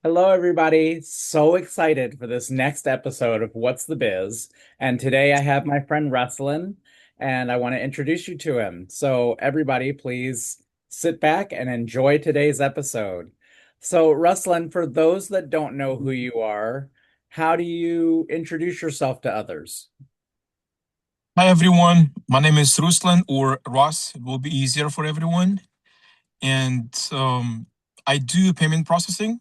Hello, everybody. So excited for this next episode of What's the Biz. And today I have my friend Ruslan, and I want to introduce you to him. So, everybody, please sit back and enjoy today's episode. So, Ruslan, for those that don't know who you are, how do you introduce yourself to others? Hi everyone, my name is Ruslan or Ross. It will be easier for everyone. And I do payment processing.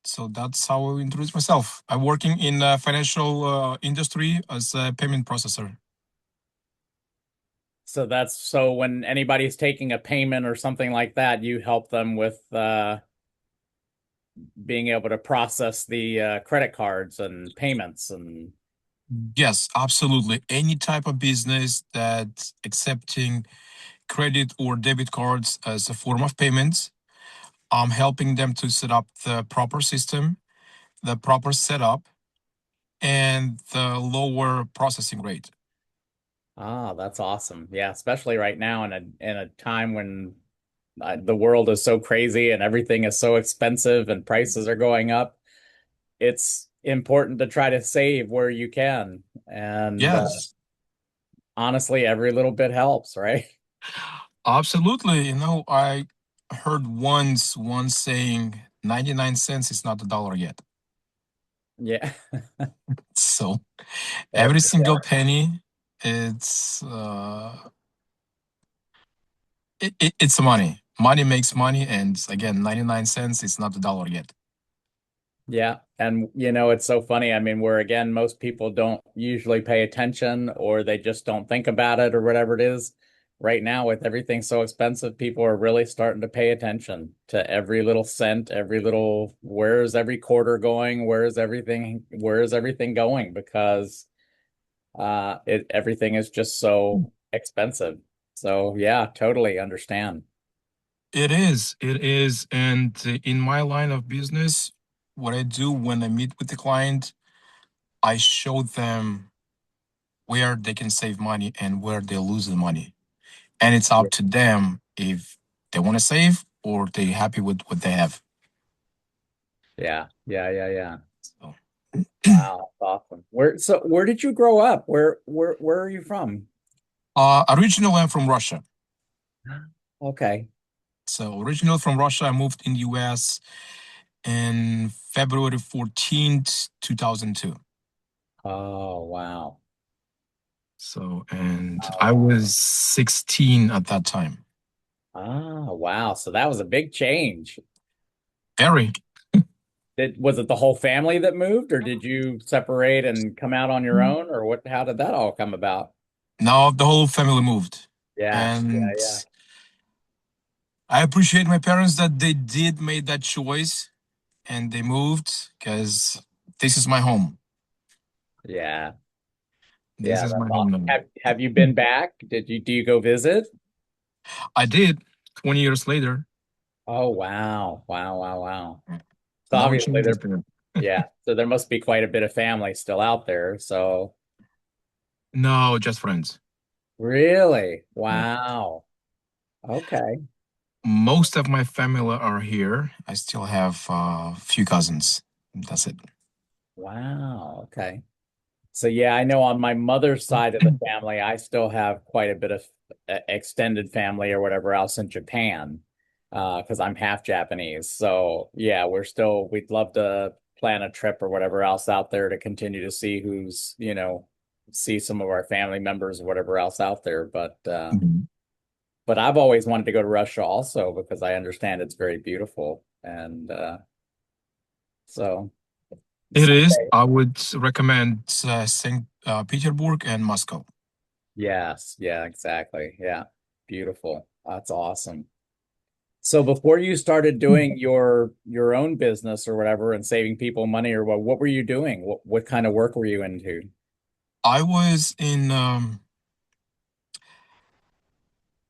So that's how I introduce myself. I'm working in financial industry as a payment processor. So that's so when anybody's taking a payment or something like that, you help them with being able to process the credit cards and payments and Yes, absolutely. Any type of business that's accepting credit or debit cards as a form of payment, I'm helping them to set up the proper system, the proper setup, and the lower processing rate. that's awesome. Yeah, especially right now in a time when the world is so crazy and everything is so expensive and prices are going up. It's important to try to save where you can. And Yes. honestly, every little bit helps, right? Absolutely. I heard one saying 99 cents is not a dollar yet. Yeah. So That's every for single sure. penny, it's money. Money makes money, and again, 99 cents is not a dollar yet. Yeah. And it's so funny. I mean, where again, most people don't usually pay attention or they just don't think about it or whatever it is. Right now, with everything so expensive, people are really starting to pay attention to every little cent, every little, where's every quarter going? Where is everything going? Because everything is just so expensive. So yeah, totally understand. It is. And in my line of business, what I do when I meet with the client, I show them where they can save money and where they lose the money. And it's up to them if they want to save or they're happy with what they have. Yeah, yeah, yeah, yeah. So, Wow, that's awesome. Where did you grow up? Where are you from? originally, I'm from Russia. Okay. So, originally from Russia, I moved in the US in February 14th, 2002. Oh, wow. So, and Wow, I wow. was 16 at that time. Wow. So that was a big change. Very. Was it the whole family that moved, or did you separate and come out on your own, or what? How did that all come about? Now the whole family moved. Yeah, yeah, And yeah. I appreciate my parents that they did make that choice and they moved because this is my home. Yeah, This yeah, is that's my home awesome. now. Have you been back? Do you go visit? I did 20 years later. Oh, wow. Wow, wow, wow. So No obviously changes there, there. yeah. So there must be quite a bit of family still out there. So No, just friends. really, Yeah. wow. Okay. Most of my family are here. I still have a few cousins. That's it. Wow. Okay. So yeah, I know on my mother's side of the family, I still have quite a bit of extended family or whatever else in Japan, because I'm half Japanese. So yeah, we'd love to plan a trip or whatever else out there to continue to see see some of our family members or whatever else out there. Mhm. But I've always wanted to go to Russia also because I understand it's very beautiful. And so It is. someday. I would recommend St. Petersburg and Moscow. Yes, yeah, exactly. Yeah. Beautiful. That's awesome. So before you started doing your own business or whatever and saving people money or what were you doing? What kind of work were you into? I was in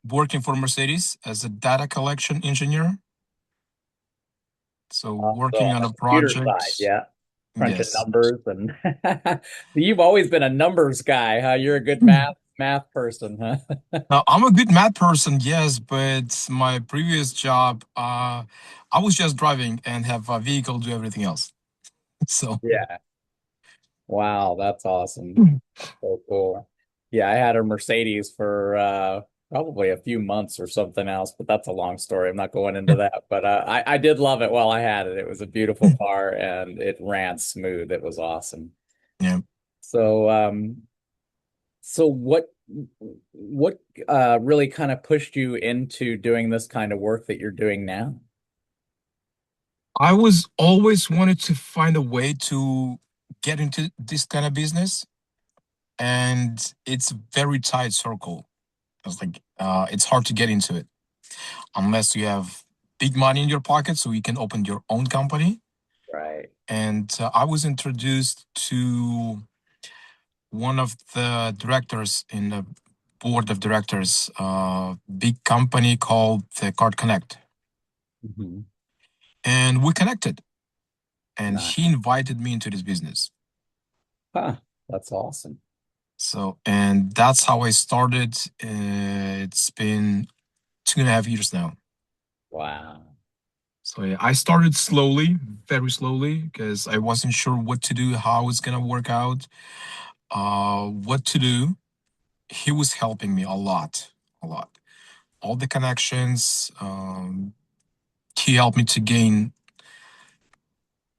working for Mercedes as a data collection engineer. So So working on on the a computer side, project. yeah. Crunching Yes. numbers and you've always been a numbers guy, huh? You're a good math. Math person, huh? Now, I'm a good math person, yes, but my previous job, I was just driving and have a vehicle do everything else. So, Yeah. Wow, that's awesome. So cool. Yeah, I had a Mercedes for probably a few months or something else, but that's a long story. I'm not going into that. But I did love it while I had it. It was a beautiful car and it ran smooth. It was awesome. yeah. So so what really kind of pushed you into doing this kind of work that you're doing now? I was always wanted to find a way to get into this kind of business, and it's a very tight circle. It's like it's hard to get into it unless you have big money in your pocket, so you can open your own company. Right. And I was introduced to one of the directors in the board of directors, big company called the Card Connect, Hmm. and we connected. And Nice. he invited me into this business. Huh. That's awesome. So, and that's how I started. It's been 2.5 years now. Wow. So yeah, I started slowly, very slowly, because I wasn't sure what to do, how it's gonna work out, what to do. He was helping me a lot, a lot. All the connections. He helped me to gain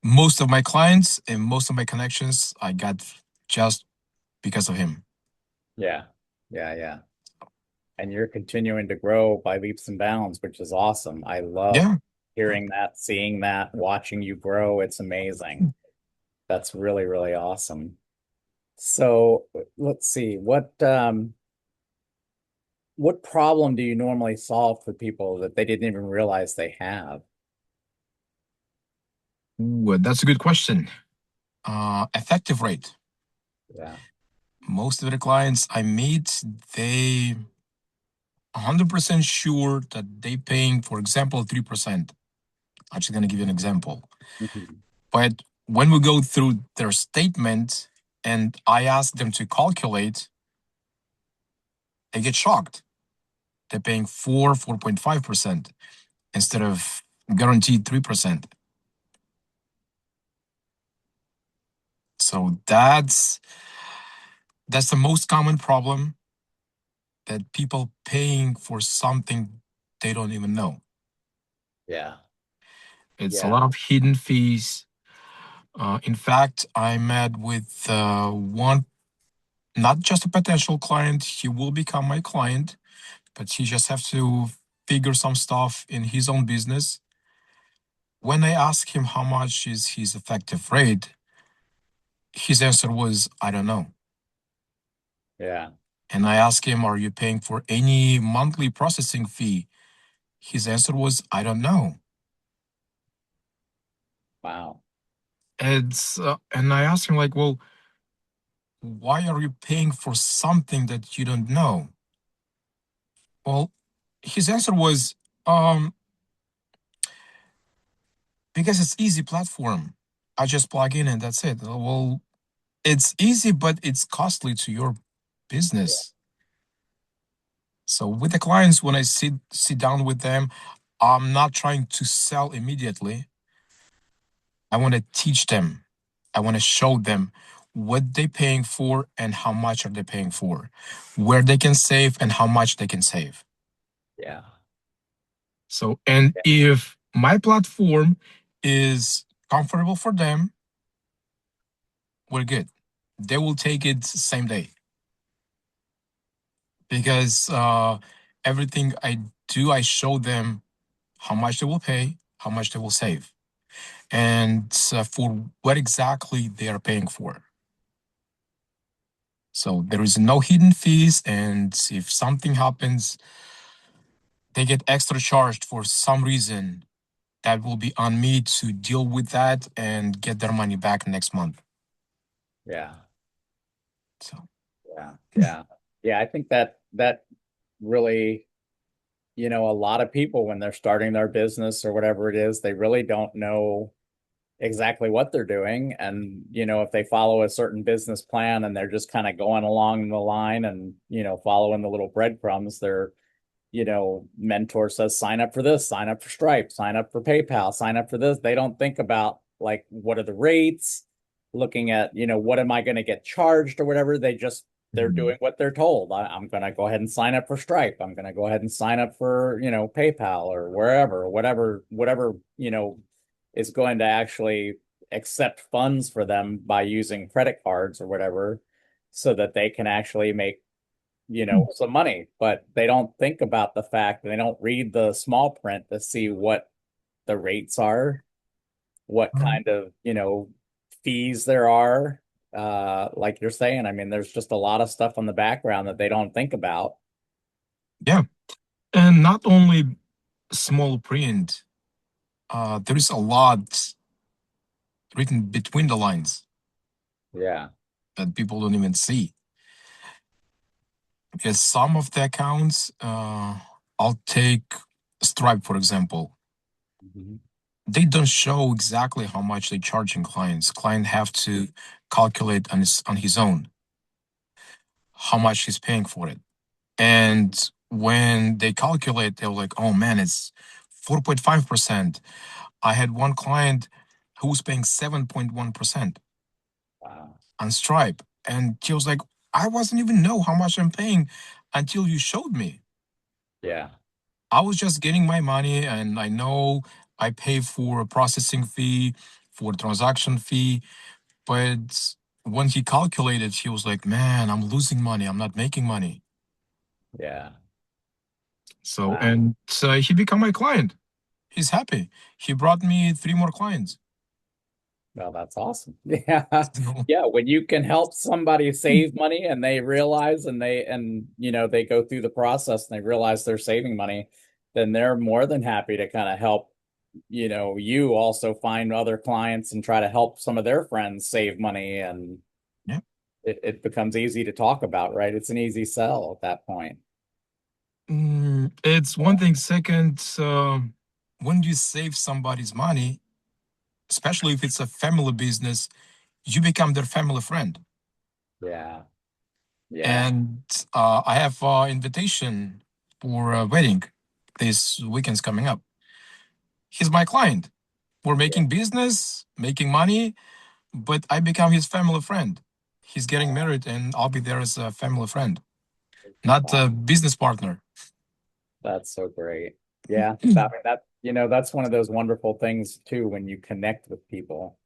most of my clients and most of my connections. I got just because of him. Yeah. Yeah, yeah. And you're continuing to grow by leaps and bounds, which is awesome. I love Yeah. hearing that, seeing that, watching you grow. It's amazing. That's really, really awesome. So let's see, what problem do you normally solve for people that they didn't even realize they have? Ooh, that's a good question. Effective rate. Yeah. Most of the clients I meet, they 100% sure that they paying, for example, 3%. I'm just gonna give you an example. Mhm. But when we go through their statement and I ask them to calculate, they get shocked. They're paying 4.5% instead of guaranteed 3%. So that's the most common problem, that people paying for something they don't even know. Yeah. It's a Yeah. lot of hidden fees. In fact, I met with one, not just a potential client. He will become my client, but he just have to figure some stuff in his own business. When I asked him how much is his effective rate, his answer was, I don't know. Yeah. And I asked him, are you paying for any monthly processing fee? His answer was, I don't know. Wow. And I asked him, like, well, why are you paying for something that you don't know? Well, his answer was, um, because it's easy platform. I just plug in and that's it. Well, it's easy, but it's costly to your Yeah. business. So with the clients, when I sit down with them, I'm not trying to sell immediately. I want to teach them. I want to show them what they're paying for and how much are they paying for, where they can save and how much they can save. Yeah. So, and if my platform is comfortable for them, we're good. They will take it same day because everything I do, I show them how much they will pay, how much they will save, and for what exactly they are paying for. So there is no hidden fees, and if something happens, they get extra charged for some reason. That will be on me to deal with that and get their money back next month. Yeah. So Yeah. Yeah. Yeah. I think that really, a lot of people when they're starting their business or whatever it is, they really don't know exactly what they're doing. And, if they follow a certain business plan and they're just kind of going along the line and, following the little breadcrumbs, their, mentor says, sign up for this, sign up for Stripe, sign up for PayPal, sign up for this. They don't think about like, what are the rates, looking at, what am I going to get charged or whatever. They're Mhm. doing what they're told. I'm going to go ahead and sign up for Stripe. I'm going to go ahead and sign up for, PayPal or wherever, whatever, is going to actually accept funds for them by using credit cards or whatever, so that they can actually make, some money. But they don't think about the fact, they don't read the small print to see what the rates are, what kind of, fees there are. Like you're saying, I mean, there's just a lot of stuff on the background that they don't think about. Yeah, and not only small print, there is a lot written between the lines Yeah. that people don't even see. Because some of the accounts, I'll take Stripe for example, Mhm. they don't show exactly how much they're charging clients. Client have to calculate on his own how much he's paying for it. And when they calculate, they're like, oh man, it's 4.5%. I had one client who was paying 7.1% Wow. on Stripe. And she was like, I wasn't even know how much I'm paying until you showed me. Yeah. I was just getting my money and I know I pay for a processing fee, for a transaction fee. But when he calculated, he was like, man, I'm losing money. I'm not making money. Yeah. So, Wow. and he became my client. He's happy. He brought me three more clients. Well, that's awesome. Yeah. So, Yeah. When you can help somebody save money and they realize, they go through the process and they realize they're saving money, then they're more than happy to kind of help, you also find other clients and try to help some of their friends save money. And yeah. it becomes easy to talk about, right? It's an easy sell at that point. It's one thing. Second, when you save somebody's money, especially if it's a family business, you become their family friend. Yeah. Yeah. And I have invitation for a wedding this weekend's coming up. He's my client. We're Yeah. making business, making money, but I become his family friend. He's getting married, and I'll be there as a family friend, not Wow. a business partner. That's so great. Yeah. That's one of those wonderful things too, when you connect with people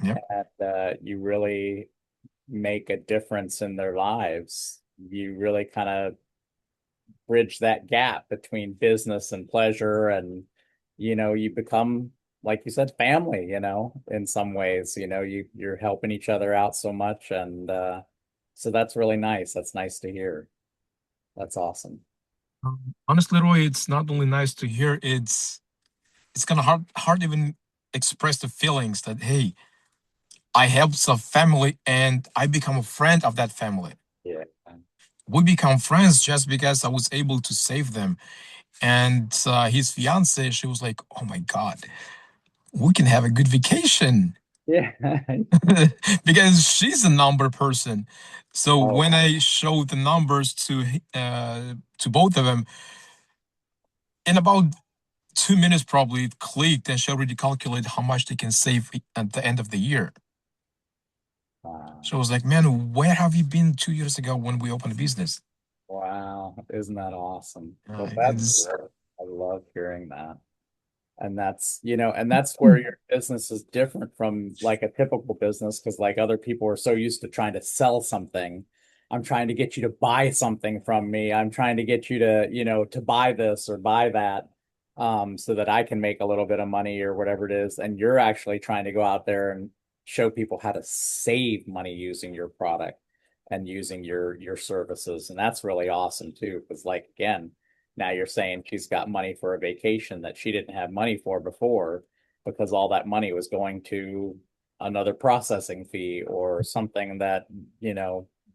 Yep. and you really make a difference in their lives. You really kind of bridge that gap between business and pleasure, and you become, like you said, family, in some ways. You're helping each other out so much, and so that's really nice. That's nice to hear. That's awesome. Honestly, Roy, it's not only nice to hear, it's kind of hard even express the feelings that hey, I help some family and I become a friend of that family. Yeah. We become friends just because I was able to save them. And his fiance, she was like, "Oh my God, we can have a good vacation," Yeah. because she's a number person. So Oh, when I showed the numbers to both of them, in about 2 minutes probably it clicked, and she already calculated how much they can save at the end of the year. wow. So I was like, "Man, where have you been 2 years ago when we opened a business?" Wow. Isn't that awesome? Well, that's It's great. I love hearing that. And that's where your business is different from like a typical business, because like other people are so used to trying to sell something. I'm trying to get you to buy something from me. I'm trying to get you to, to buy this or buy that, so that I can make a little bit of money or whatever it is. And you're actually trying to go out there and show people how to save money using your product and using your services. And that's really awesome too, because like again, now you're saying she's got money for a vacation that she didn't have money for before, because all that money was going to another processing fee or something that,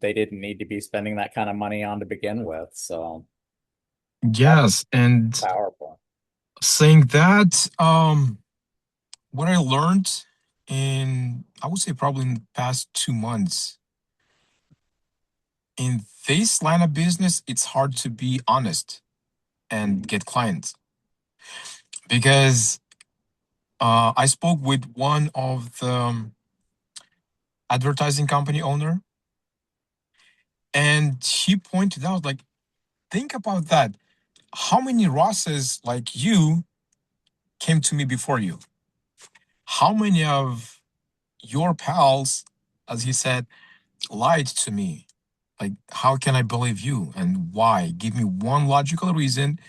they didn't need to be spending that kind of money on to begin with. So that's yes, and powerful. saying that, what I learned in, I would say, probably in the past 2 months. In this line of business, it's hard to be honest and Mhm. get clients because I spoke with one of the advertising company owner, and he pointed out, like, think about that. How many Rosses like you came to me before you? How many of your pals, as he said, lied to me? Like, how can I believe you and why? Give me one logical reason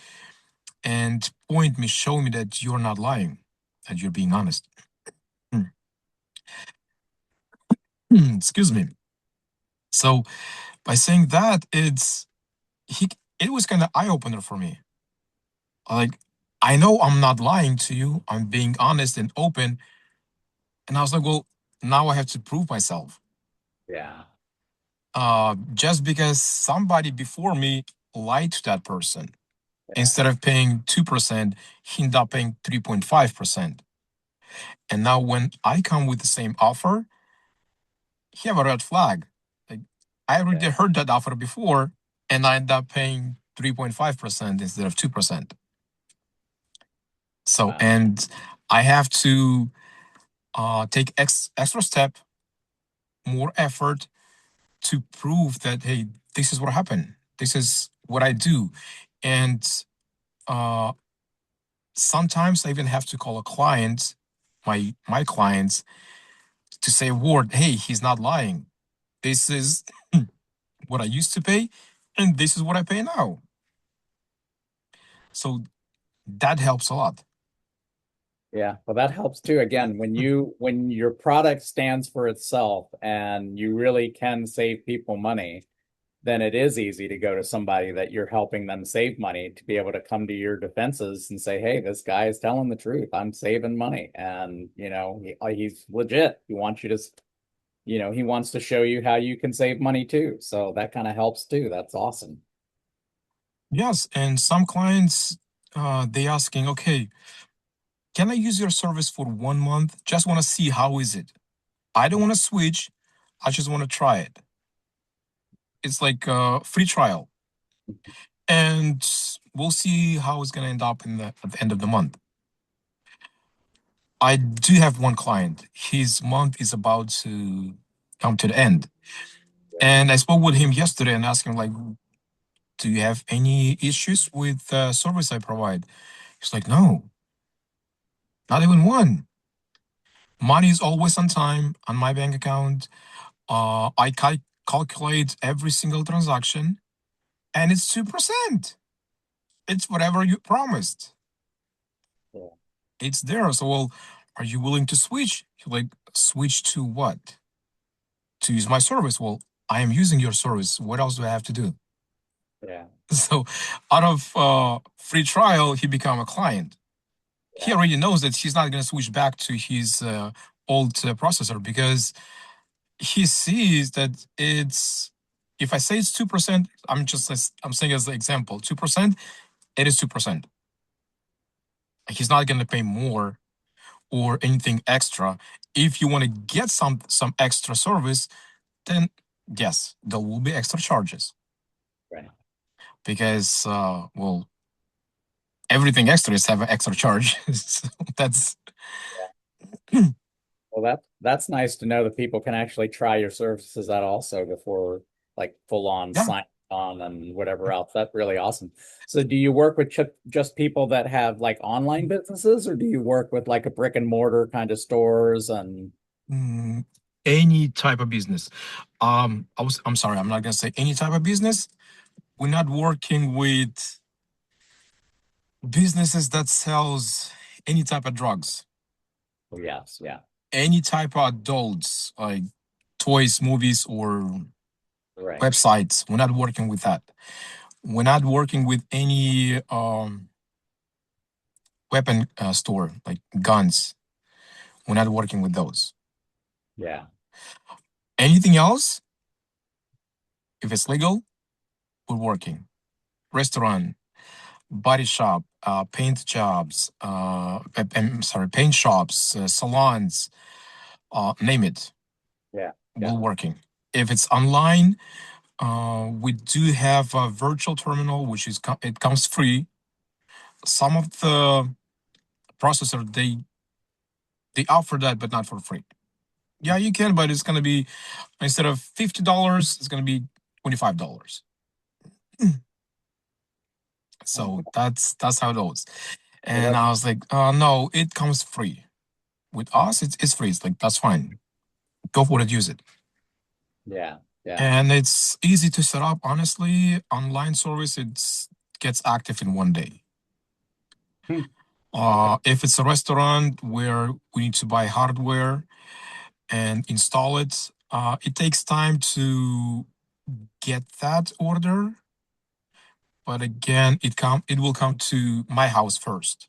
and point me, show me that you're not lying, that you're being honest. Excuse me. So by saying that, he it was kind of eye opener for me. Like, I know I'm not lying to you. I'm being honest and open. And I was like, well, now I have to prove myself. Yeah. Just because somebody before me lied to that person. Yeah. Instead of paying 2%, he ended up paying 3.5%. And now when I come with the same offer, he have a red flag. Like, I already Yeah. heard that offer before, and I end up paying 3.5% instead of 2%. So, Wow. and I have to take extra step, more effort to prove that, hey, this is what happened. This is what I do. And uh, sometimes I even have to call a client, my clients, to say a word, hey, he's not lying. This is what I used to pay, and this is what I pay now. So that helps a lot. Yeah. Well, that helps too. Again, when your product stands for itself and you really can save people money, then it is easy to go to somebody that you're helping them save money to be able to come to your defenses and say, hey, this guy is telling the truth. I'm saving money. And, he's legit. He wants you to, he wants to show you how you can save money too. So that kind of helps too. That's awesome. Yes, and some clients, they asking, okay, can I use your service for 1 month? Just want to see how is it. I don't want to switch. I just want to try it. It's like a free trial, and we'll see how it's gonna end up at the end of the month. I do have one client. His month is about to come to the end, Yeah. and I spoke with him yesterday and asked him, like, do you have any issues with the service I provide? He's like, no, not even one. Money is always on time on my bank account. I calculate every single transaction, and it's 2%. It's whatever you promised. Yeah. It's there. So, well, are you willing to switch? Like, switch to what? To use my service? Well, I am using your service. What else do I have to do? Yeah. So, out of free trial, he become a client. He Yeah. already knows that he's not going to switch back to his old processor because he sees that it's. If I say it's 2%, I'm saying as an example, 2%. It is 2%. He's not going to pay more or anything extra. If you want to get some extra service, then yes, there will be extra charges Right. because well, everything extra is have an extra charge. So that's Well, that's nice to know that people can actually try your services out also before like full on yeah. sign on and whatever else. That's really awesome. So do you work with just people that have like online businesses, or do you work with like a brick and mortar kind of stores and Mm, any type of business. I'm sorry, I'm not gonna say any type of business. We're not working with businesses that sells any type of drugs, oh, yes, yeah, any type of adults like toys, movies, or right. websites. We're not working with that. We're not working with any weapon store like guns. We're not working with those. Yeah, Anything else, if it's legal, we're working. Restaurant, body shop, paint jobs, I'm sorry, paint shops, salons, name it, Yeah. Yeah. will working. If it's online, we do have a virtual terminal, which is it comes free. Some of the processor they offer that, but not for free. Yeah, you can, but it's gonna be instead of $50, it's gonna be $25. So that's how it goes. Well, And I was like, no, it comes free. With us, it's free. It's like that's fine. Go for it, use it. yeah. Yeah. And it's easy to set up. Honestly, online service it gets active in 1 day. Hmm. Okay. If it's a restaurant where we need to buy hardware and install it, it takes time to get that order. But again, it will come to my house first.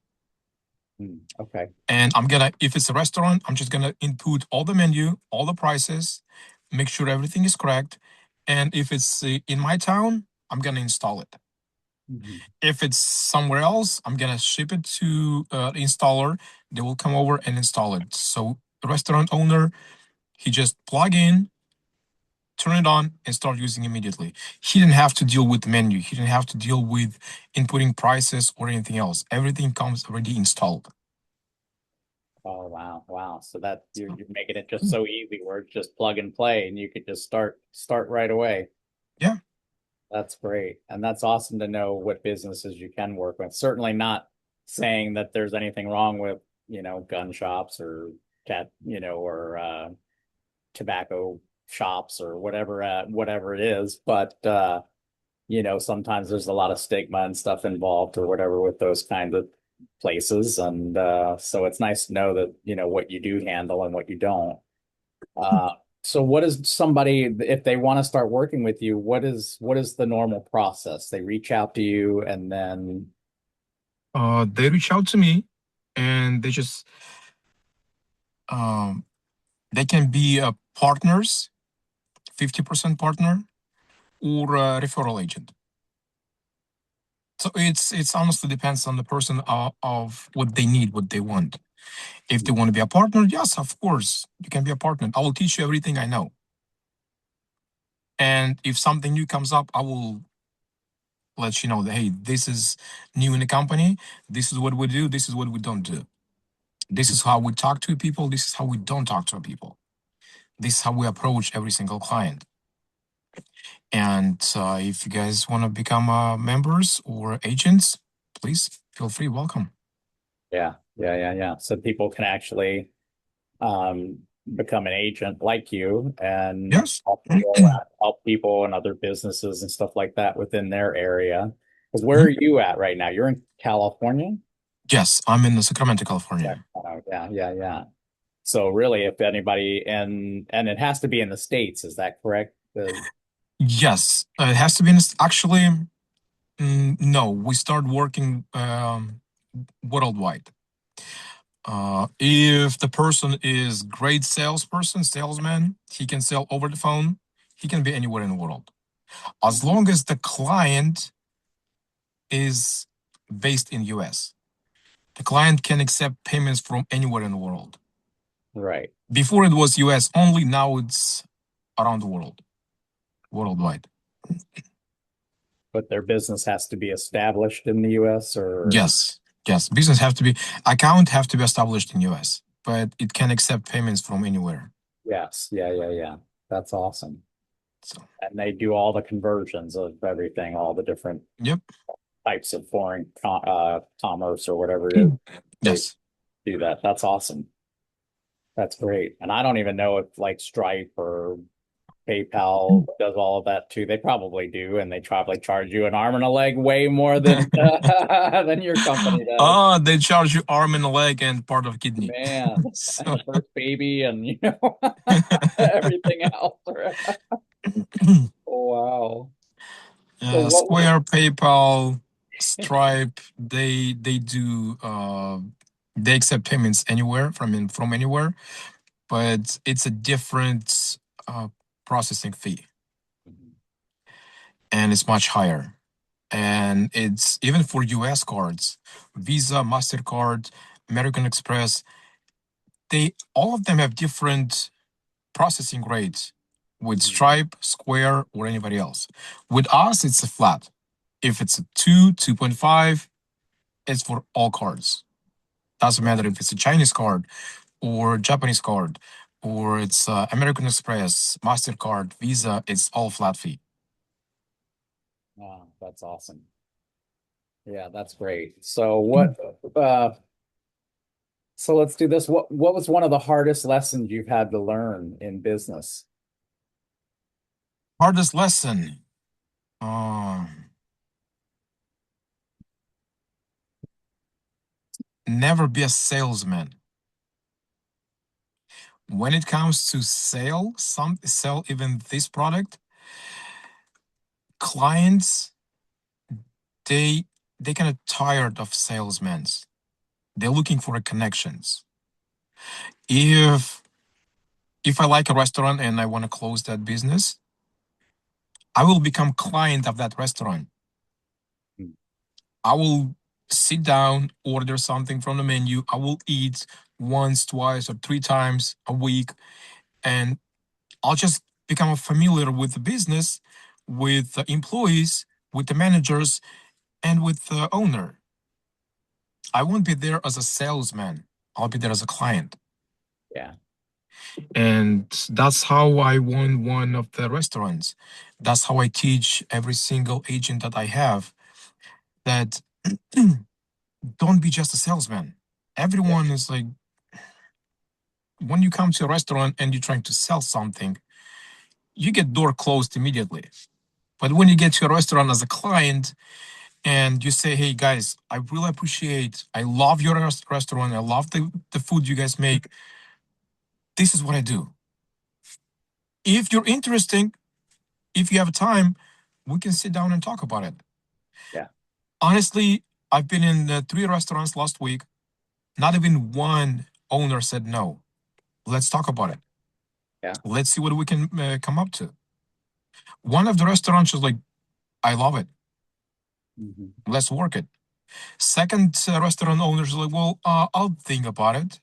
Okay. And I'm gonna, if it's a restaurant, I'm just gonna input all the menu, all the prices, make sure everything is correct. And if it's in my town, I'm gonna install it. Mhm. If it's somewhere else, I'm gonna ship it to the installer. They will come over and install it. So the restaurant owner, he just plug in, turn it on, and start using immediately. He didn't have to deal with the menu. He didn't have to deal with inputting prices or anything else. Everything comes already installed. Oh, wow. Wow. So that So, you're making it just so easy where it's just plug and play and you could just start right away. yeah. That's great. And that's awesome to know what businesses you can work with. Certainly not saying that there's anything wrong with, gun shops or or tobacco shops or whatever it is, but sometimes there's a lot of stigma and stuff involved or whatever with those kind of places. And so it's nice to know that, what you do handle and what you don't. Uh, so what is somebody, if they want to start working with you, what is the normal process? They reach out to you and then, They reach out to me and they just um, they can be partners, 50% partner, or a referral agent. So it's honestly depends on the person of what they need, what they want. If they want to be a partner, yes, of course, you can be a partner. I will teach you everything I know. And if something new comes up, I will let you know that hey, this is new in the company. This is what we do. This is what we don't do. This is how we talk to people. This is how we don't talk to people. This is how we approach every single client. And if you guys want to become members or agents, please feel free. Welcome. yeah, yeah, yeah, yeah. So people can actually um, become an agent like you and Yes. help people and other businesses and stuff like that within their area. Because where are you at right now? You're in California? Yes, I'm in Sacramento, California. Yeah, yeah, yeah. So really, if anybody and it has to be in the States, is that correct? Yes, it has to be in actually. No, we start working worldwide. If the person is great salesperson, salesman, he can sell over the phone. He can be anywhere in the world, as long as the client is based in US. The client can accept payments from anywhere in the world. Right. Before it was US only, now it's around the world, worldwide. But their business has to be established in the US or Yes, yes. Business have to be account have to be established in US, but it can accept payments from anywhere. yes. Yeah, yeah, yeah. That's awesome. So, And they do all the conversions of everything, all the different yep. types of foreign commerce or whatever it is. They Yes. do that. That's awesome. That's great. And I don't even know if like Stripe or PayPal does all of that too. They probably do, and they probably charge you an arm and a leg way more than than your company does. Oh, they charge you arm and a leg and part of kidney. Man, and So, the first baby and everything else. Oh, wow. So what Square, PayPal, Stripe, they do they accept payments anywhere from anywhere, but it's a different uh, processing fee and it's much higher. And it's even for US cards, Visa, MasterCard, American Express, they all of them have different processing rates with Mhm. Stripe, Square, or anybody else. With us, it's a flat. If it's a 2, 2.5, it's for all cards. Doesn't Yeah. matter if it's a Chinese card or Japanese card or it's American Express, MasterCard, Visa, it's all flat fee. Wow, that's awesome. Yeah, that's great. Uh so let's do this. What was one of the hardest lessons you've had to learn in business? Hardest lesson. Um, Never be a salesman. When it comes to sell even this product, clients they they kind of tired of salesmen. They're looking for connections. If I like a restaurant and I want to close that business, I will become client of that restaurant. Mm. I will sit down, order something from the menu. I will eat once, twice, or three times a week, and I'll just become familiar with the business, with the employees, with the managers, and with the owner. I won't be there as a salesman. I'll be there as a client. Yeah. And that's how I won one of the restaurants. That's how I teach every single agent that I have that don't be just a salesman. Yeah. Everyone is like, when you come to a restaurant and you're trying to sell something, you get door closed immediately. But when you get to a restaurant as a client and you say, hey guys, I really appreciate, I love your restaurant, I love the food you guys make. This is what I do. If you're interested, if you have time, we can sit down and talk about it. Yeah. Honestly, I've been in three restaurants last week. Not even one owner said no. Let's talk about it. Yeah. Let's see what we can come up to. One of the restaurants was like, I love it. Mhm. Let's work it. Second restaurant owners like, well, I'll think about it.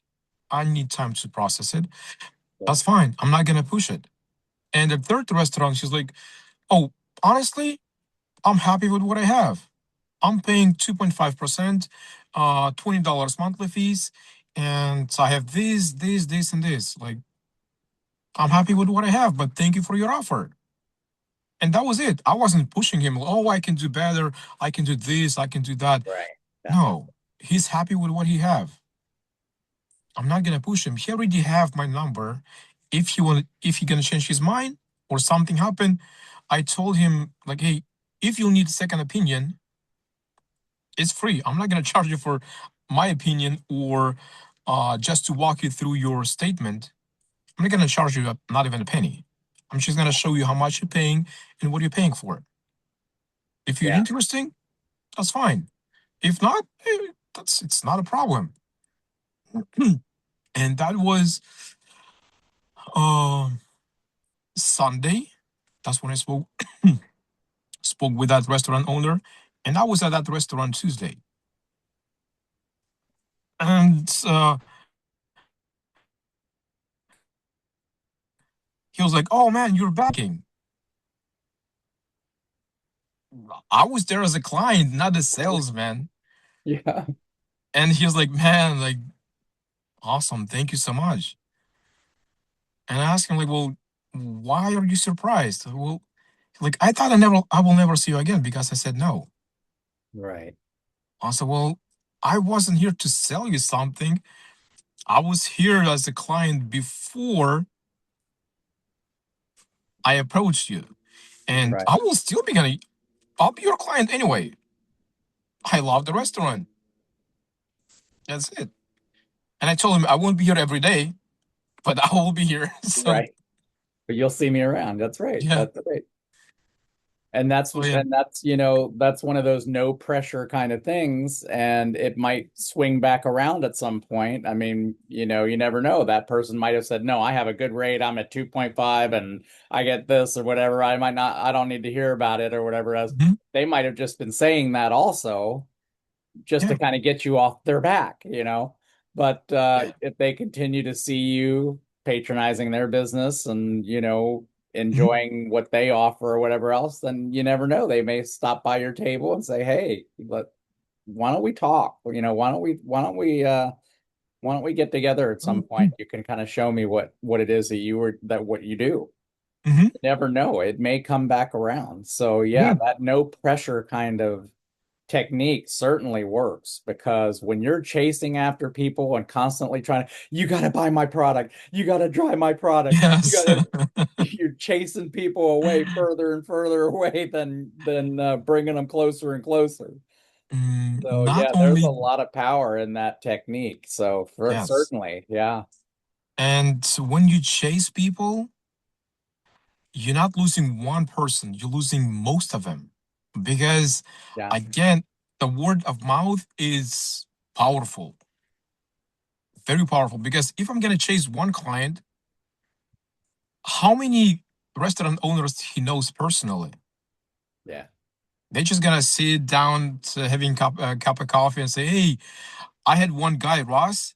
I need time to process it. Yeah. That's fine. I'm not gonna push it. And the third restaurant, she's like, oh, honestly, I'm happy with what I have. I'm paying 2.5%, $20 monthly fees, and I have this, and this. Like, I'm happy with what I have, but thank you for your offer. And that was it. I wasn't pushing him. Oh, I can do better. I can do this. I can do that. Right. Yeah. No, he's happy with what he have. I'm not gonna push him. He already have my number. If he gonna change his mind or something happen, I told him like, hey, if you need a second opinion, it's free. I'm not gonna charge you for my opinion or just to walk you through your statement. I'm not gonna charge you not even a penny. I'm just gonna show you how much you're paying and what you're paying for. If you're Yeah. interesting, that's fine. If not, that's it's not a problem. And that was um Sunday. That's when I spoke with that restaurant owner, and I was at that restaurant Tuesday. And he was like, "Oh man, you're backing." I was there as a client, not a salesman. Yeah. And he was like, "Man, like awesome, thank you so much." And I asked him like, "Well, why are you surprised?" Well, like I thought I will never see you again because I said no. Right. I said, "Well, I wasn't here to sell you something. I was here as a client before I approached you, and Right. I will still be gonna. I'll be your client anyway. I love the restaurant. That's it." And I told him I won't be here every day, but I will be here. So Right. But you'll see me around. That's right. yeah, That's right. And that's oh yeah, that's one of those no pressure kind of things, and it might swing back around at some point. I mean, you never know. That person might have said, "No, I have a good rate. I'm at 2.5 and I get this or whatever. I don't need to hear about it or whatever." As mhm, they might have just been saying that also just to yeah, kind of get you off their back. But Yeah. if they continue to see you patronizing their business and, Mhm. enjoying what they offer or whatever else, then you never know. They may stop by your table and say, "Hey, why don't we talk? Why don't we get together at some point? You can kind of show me what it is that what you do." Mhm. You never know. It may come back around. So yeah, Yeah. that no pressure kind of technique certainly works because when you're chasing after people and constantly trying to, you got to buy my product, you got to try my product, you Yes. got to, you're chasing people away further and further away than bringing them closer and closer. So Not yeah, there's a only, lot of power in that technique. So for yes. certainly, yeah, And when you chase people, you're not losing one person, you're losing most of them. Because yeah, again, the word of mouth is powerful, very powerful. Because if I'm gonna chase one client, how many restaurant owners he knows personally? yeah, They're just gonna sit down to having a cup of coffee and say, "Hey, I had one guy, Ross.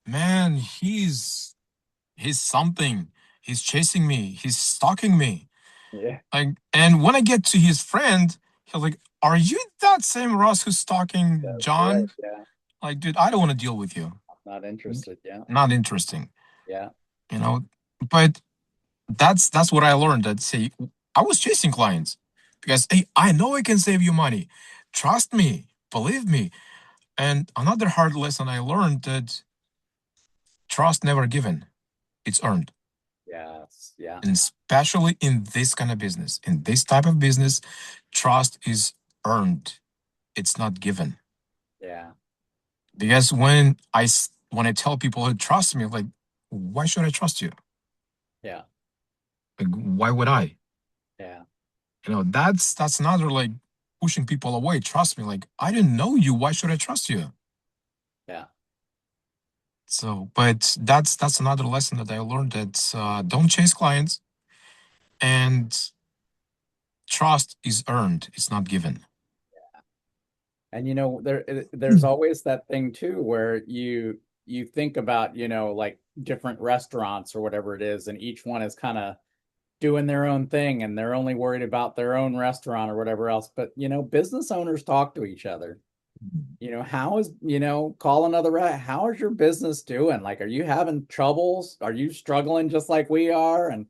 Man, he's something. He's chasing me. He's stalking me." yeah. Like, and when I get to his friend, he's like, "Are you that same Ross who's stalking That's right. John?" Yeah, Like, dude, I don't want to deal with you. I'm not interested. Yeah, Not interesting, yeah, you know. But that's what I learned. That say I was chasing clients because hey, I know I can save you money. Trust me, believe me. And another hard lesson I learned that trust never given, it's earned. yes, yeah, And especially in this kind of business, in this type of business, trust is earned. It's not given. yeah, Because when I tell people to trust me, like, why should I trust you? yeah, Like, why would I? yeah, That's another like pushing people away. Trust me, like I didn't know you. Why should I trust you? yeah. So, but that's another lesson that I learned that don't chase clients and trust is earned. It's not given. And there's always that thing too where you think about, like different restaurants or whatever it is, and each one is kind of doing their own thing and they're only worried about their own restaurant or whatever else. But business owners talk to each other. How is, call another how is your business doing? Like, are you having troubles? Are you struggling just like we are? And,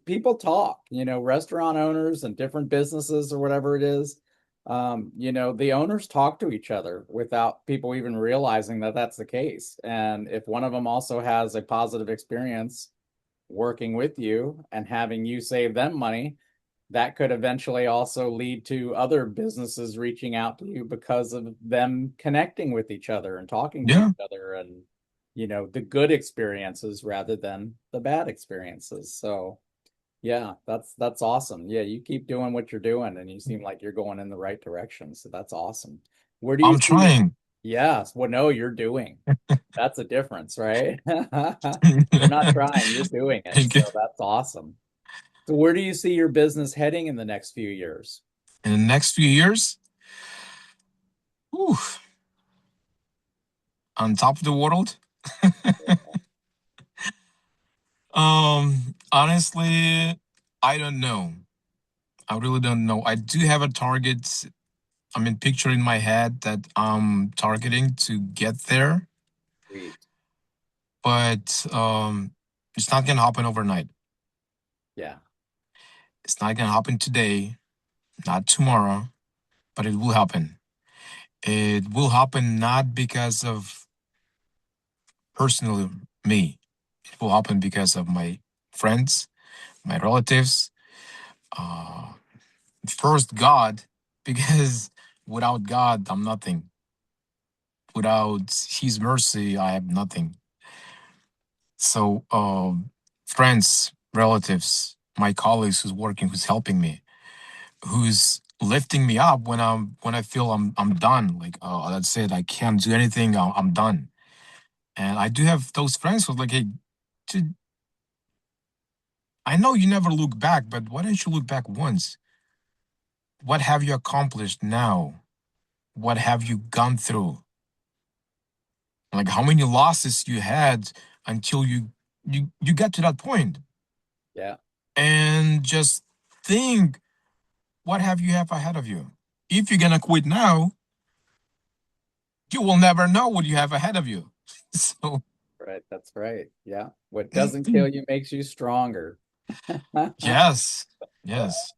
people talk, restaurant owners and different businesses or whatever it is. The owners talk to each other without people even realizing that that's the case. And if one of them also has a positive experience working with you and having you save them money, that could eventually also lead to other businesses reaching out to you because of them connecting with each other and talking to each Yeah, other and the good experiences rather than the bad experiences. So yeah, that's awesome. Yeah, you keep doing what you're doing and you seem like you're going in the right direction. So that's awesome. Where do you I'm see your trying. Yes, well no, you're doing. That's a difference, right? You're not trying, you're doing it. In So that's awesome. So where do you see your business heading in the next few years? the next few years, whew, on top of the world. Honestly, I don't know. I really don't know. I do have a target. I mean, picture in my head that I'm targeting to get there, Sweet. but it's not gonna happen overnight. Yeah. It's not gonna happen today, not tomorrow, but it will happen. It will happen not because of personally me. It will happen because of my friends, my relatives, uh, first God, because without God, I'm nothing. Without His mercy, I have nothing. So, friends, relatives, my colleagues who's working, who's helping me, who's lifting me up when I feel I'm done. Like, oh, that's it. I can't do anything. I'm done. And I do have those friends who's like, hey, dude, I know you never look back, but why don't you look back once? What have you accomplished now? What have you gone through? Like how many losses you had until you get to that point. Yeah. And just think, what have ahead of you? If you're gonna quit now, you will never know what you have ahead of you. So Right. That's right. Yeah. What doesn't kill you makes you stronger. yes, yes.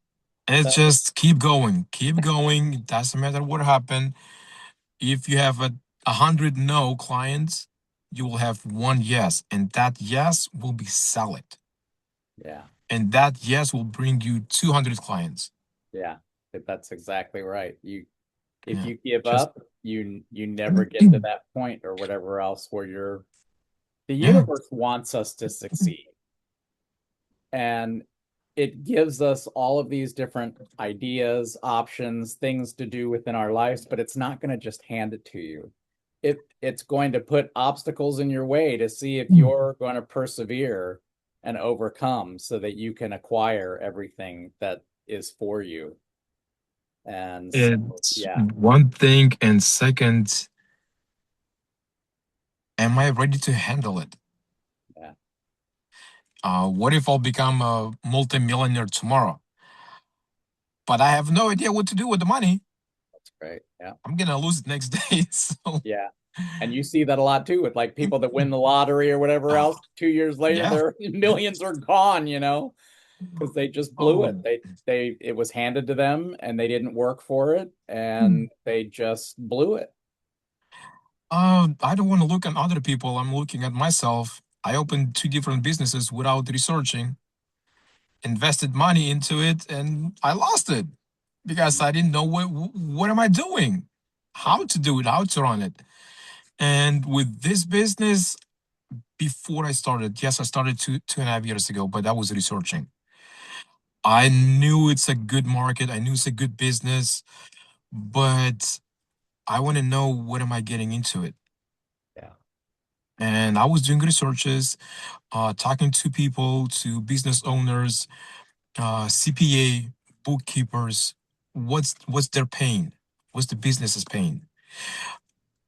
It's That, just keep going, keep going. It doesn't matter what happened. If you have 100 no clients, you will have one yes, and that yes will be solid. yeah. And that yes will bring you 200 clients. Yeah. That's exactly right. If Yeah, you give just up, you never get to that point or whatever else where the yeah. universe wants us to succeed. And it gives us all of these different ideas, options, things to do within our lives, but it's not going to just hand it to you. It's going to put obstacles in your way to see if you're going to persevere and overcome so that you can acquire everything that is for you. And so, It's yeah, one thing, and second, am I ready to handle it? yeah, What if I'll become a multimillionaire tomorrow? But I have no idea what to do with the money. that's great. Yeah, I'm gonna lose it next day. So, yeah. And you see that a lot too with like people that win the lottery or whatever uh, else. 2 years later, yeah. their millions are gone, because they just blew it. Oh, It was handed to them and they didn't work for it and they just blew it. I don't want to look at other people. I'm looking at myself. I opened two different businesses without researching, invested money into it, and I lost it because I didn't know what am I doing, Yeah, how to do it, how to run it. And with this business, before I started, yes, I started 2.5 years ago, but that was researching. I knew it's a good market. I knew it's a good business, but I want to know what am I getting into it. yeah, And I was doing researches, talking to people, to business owners, CPA, bookkeepers. What's their pain? What's the business's pain?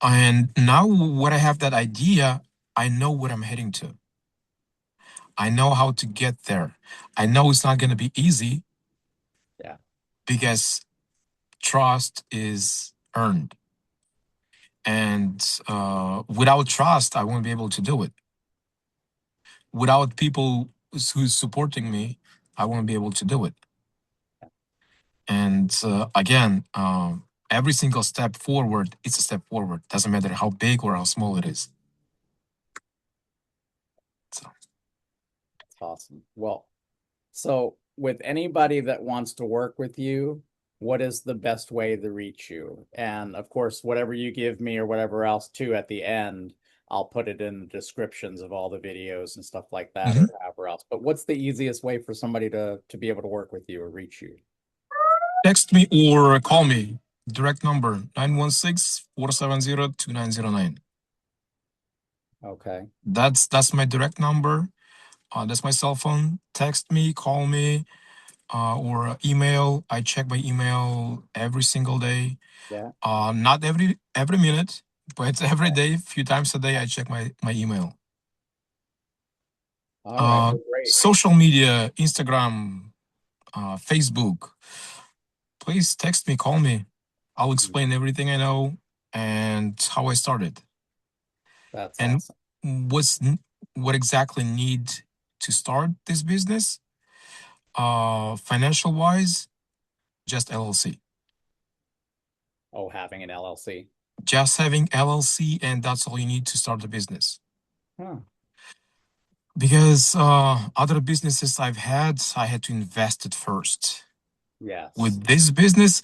And now, what I have that idea, I know what I'm heading to. I know how to get there. I know it's not going to be easy yeah, because trust is earned. And without trust, I won't be able to do it. Without people who's supporting me, I won't be able to do it. And again, every single step forward, it's a step forward. Doesn't matter how big or how small it is. So, that's awesome. Well, so with anybody that wants to work with you, what is the best way to reach you? And of course, whatever you give me or whatever else too at the end, I'll put it in the descriptions of all the videos and stuff like that mhm. or however else. But what's the easiest way for somebody to be able to work with you or reach you? Text me or call me. Direct number 916-470-2909. Okay. That's my direct number. That's my cell phone. Text me, call me, or email. I check my email every single day. Yeah. Not every minute, but every Okay. day, a few times a day, I check my email. All right. Well, great. Social media, Instagram, Facebook. Please text me, call me. I'll explain everything I know and how I started That's and awesome. what's what exactly need to start this business. Financial wise, just LLC. Oh, having an LLC. Just having LLC, and that's all you need to start a business. Huh. Because other businesses I had to invest it first. Yes. With this business,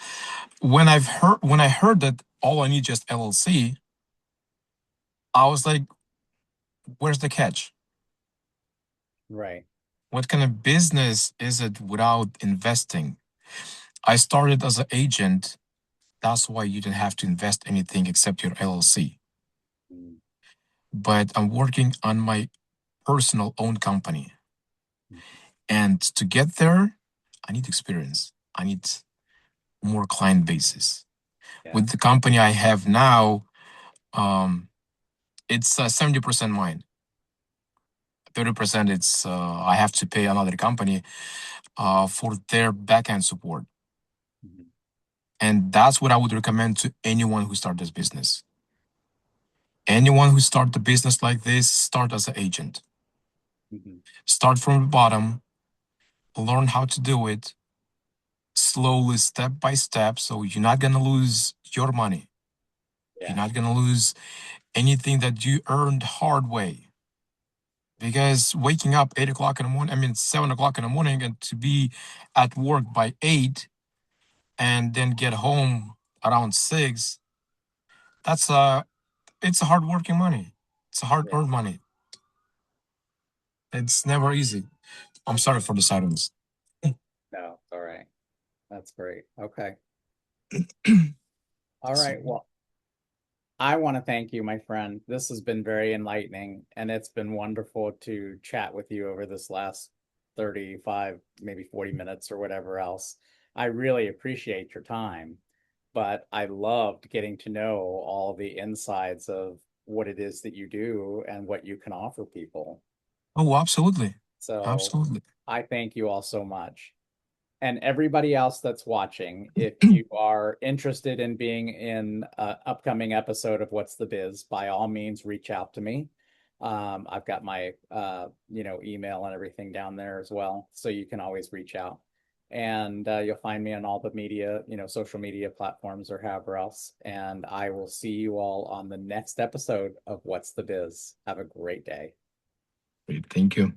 when I heard that all I need just LLC, I was like, where's the catch? Right. What kind of business is it without investing? I started as an agent. That's why you didn't have to invest anything except your LLC. Mm, But I'm working on my personal own company. mm, And to get there, I need experience. I need more client bases. yeah. With the company I have now, um, It's 70% mine. 30% it's I have to pay another company for their backend support. Mhm. And that's what I would recommend to anyone who start this business. Anyone who start the business like this, start as an agent. Mhm. Start from the bottom, learn how to do it slowly, step by step. So you're not gonna lose your money. You're Yeah. not gonna lose anything that you earned hard way. Because waking up 8 o'clock in the morning, I mean 7 o'clock in the morning, and to be at work by 8 and then get home around 6, that's it's a hard working money. It's a hard Yeah. earned money. It's never easy. I'm sorry for the silence. No, all right. That's great. Okay. All So, right. Well, I want to thank you, my friend. This has been very enlightening, and it's been wonderful to chat with you over this last 35, maybe 40 minutes or whatever else. I really appreciate your time, but I loved getting to know all the insides of what it is that you do and what you can offer people. oh, absolutely. So Absolutely. I thank you all so much. And everybody else that's watching, if you are interested in being in an upcoming episode of What's the Biz, by all means, reach out to me. I've got my email and everything down there as well, so you can always reach out. And you'll find me on all the media, social media platforms or however else. And I will see you all on the next episode of What's the Biz. Have a great day. Great. Thank you.